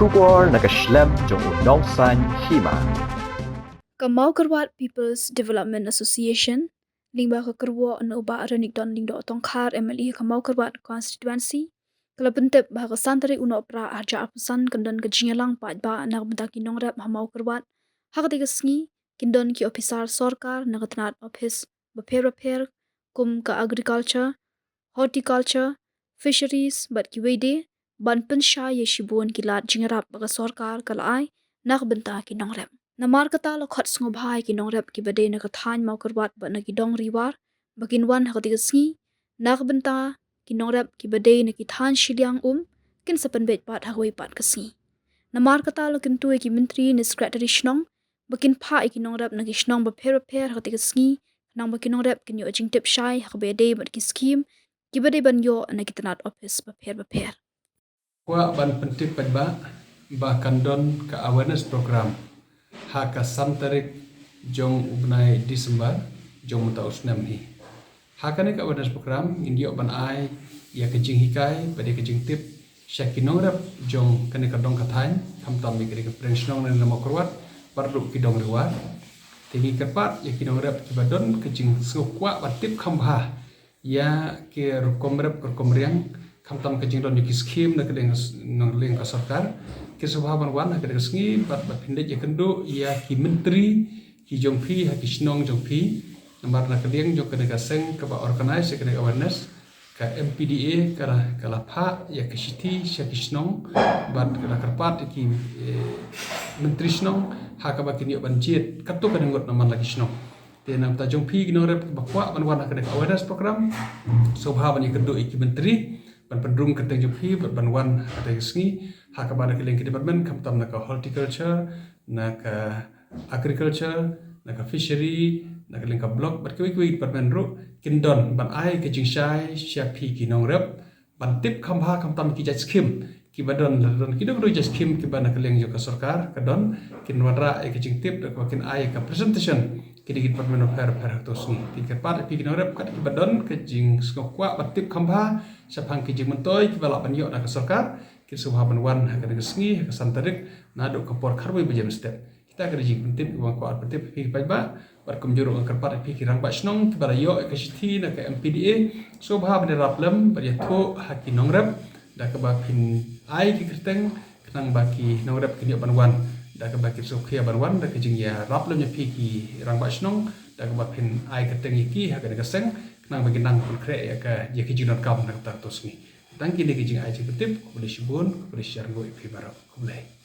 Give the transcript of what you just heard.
Shubor nakaslem jong unong san Hima. Mawkyrwat People's Development Association, lingba ka kerwo an uba aranik don lingdo tongkar MLE ka Mawkyrwat constituency, kala bentep bah ka santari Nohprah aja apusan kendon ke Jingïalang pat ba nak bentaki Nongrep ha Mawkyrwat, hak tiga sengi kendon ki ofisar sorkar nak tenat office beper kum ka agriculture, horticulture, fisheries bat ki wede ban pensha ye shibun kilat Jingïarap ba ka sorkar kala ai nak bentaki Nongrep. Namar kata lo khot ngobhai ki Nongrep ki bade na kathan Mawkyrwat ba na ki dong riwar bakin wan ha tiga sengi nak benta ki Nongrep ki bade na ki than shiliang kin sapan bet pat ha wei pat kasi namar kata lo kin tuai ki menteri ni secretary shnong bakin pha ki Nongrep na ki shnong ba per ha tiga sengi nang bakin Nongrep kin yo jing tip shai ha bade bat ki scheme ki bade ban yo na ki tanat office ba per Wa ban pentip ba kandon ka awareness program haka Tarik jong ubnai Desember jong muta usnam hi. Haka ni ka awareness program indio ban ai ya ke jing hikai pada ke jing tip syaki Nongrep jong kani ka dong kathain kam tam mi ke prensnong na Mawkyrwat perlu ki dong riwar. Tingi kepat ya ki Nongrep ki badon ke jing sukwa batip kambha ya ke rukomrep rukomriang kam tam ke jing don ki scheme na ke deng nong ka sarkar ki subhaban wan ha ke sengi bat pindet ya kendo ya ki menteri ki jong phi ha ki snong jong phi namar na ke deng jong ke seng ke ba organize ke awareness ka MPDA kala pha ya ke city ya ki snong bat kala karpat ki menteri snong ha ka ba ki ni ban jet kato ka ngot namar lagi snong te nam ta jong phi ki Nongrep ba kwa ban wan ha ke awareness program subhaban ya kendo ki menteri ban pendrung ke teng jophi ban wan ada sengi hak ba ke link department kam tam na ka horticulture na ka agriculture na ka fishery na ka link ka block bat ke department ro kindon ban ai ke jingshai syapi ki Nongrep ban tip kam tam ki jaj scheme ki badon ki do jaj scheme ki ban ka link jo ka sarkar ka don kin wadra ke jing tip ka kin ai ka presentation ki department of fair to sungi ti ke pat ki Nongrep ka ki badon ke jing skokwa bat tip kam sapang ki jing mentoy ki balak ban yo na ka sarkar ki subhaban wan ha ka sengi ka Tarik na do ka por kharwei bejam step kita ka jing pentip wa ko pentip ki pai ba bar kum juru ka pat ki rang ba snong ki bala yo ka sithi na ka MPDA subhaban raplem bar ya tho ha ki Nongrep da ka ba pin ai ki kerteng knang ba ki Nongrep ki ban wan da ka ba ki sukhia ban wan da ka jing ya raplem ya ki rang ba snong da ka ba pin ai kerteng ki ha ka seng nang bagi nang konkret ya ke je ke junot kam nak tatos ni tang kini ke jing ai je petip ko boleh shibun ko boleh share go ipi barok ko boleh